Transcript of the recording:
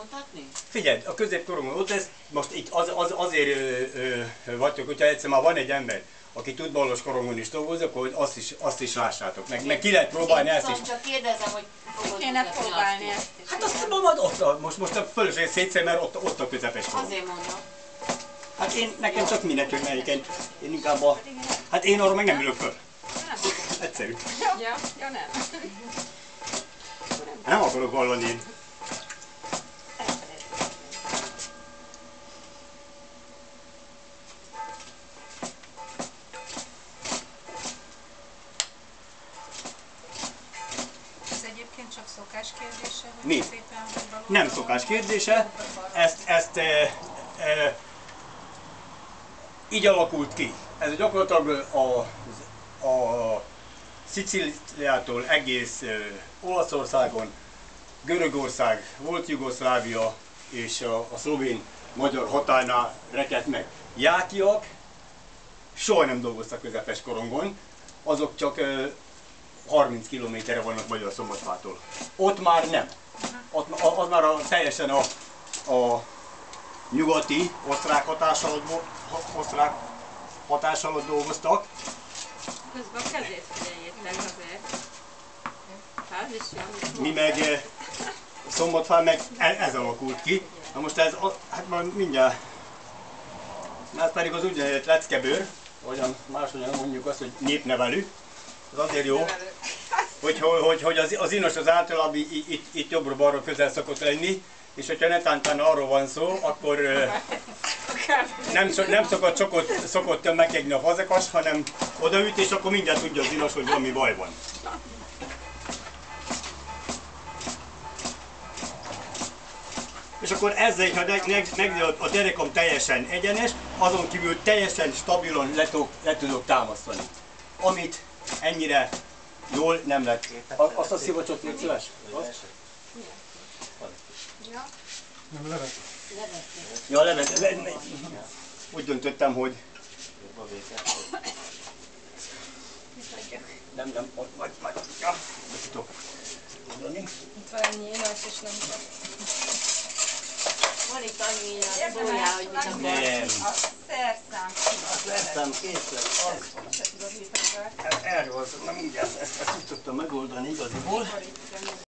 mutatni? Figyelj, a középkorunkban ott ez, most itt azért vagytok, hogyha egyszer már van egy ember, aki tud ballos korongon is dolgozni, akkor azt is lássátok. Meg ki lehet próbálni ezt is. Csak kérdezem, hogy fogod kéne próbálni ezt is. Hát azt mondom, most a fölösleges szétszer, mert ott a közepes korom. Azért mondom. Hát nekem csak mindegy, hogy melyiken. Én inkább a... Hát én arra meg nem ülök föl. Egyszerű. Ja, nem. Nem akarok hallani én. Ez egyébként csak szokás kérdése, hogy Mi? szépen vagy valóban... Nem szokás kérdése. Ezt így alakult ki. Ez gyakorlatilag a Szicíliától egész Olaszországon, Görögország, volt Jugoszlávia és a szlovén-magyar határnál rekedt meg. Jákiak soha nem dolgoztak közepes korongon, azok csak 30 kilométerre vannak Magyarszombatfától. Ott már nem. Az már teljesen a nyugati osztrák hatás alatt dolgoztak. Közben a kezét figyeljétek azért. Hát is jó. Mi meg Szombatfán meg ez alakult ki. Na most ez, hát már mindjárt, ez pedig az úgynevezett leckebőr, hogyan máshogyan mondjuk azt, hogy népnevelő. Ez azért jó, hogy az inos az általában itt jobbra-balra közel szokott lenni, és hogyha netántán arról van szó, akkor nem szokott megkegni a fazekas, hanem odaüt, és akkor mindjárt tudja az inos, hogy valami baj van. És akkor ezzel, ha a derekam teljesen egyenes, azon kívül teljesen stabilan le tudok támasztani. Amit ennyire jól nem lett. Azt a szivacsot légy szíves? Ja, levet. Úgy döntöttem, hogy... Nem, majd. Ja, tudok. Itt van ennyi éles, és nem csak. Van itt annyi ilyen szóljá, hogy mit akar. Nem. A szerszám. A szerszám kész lett. Erről az, nem mindjárt ezt úgy tudtam megoldani igaziból.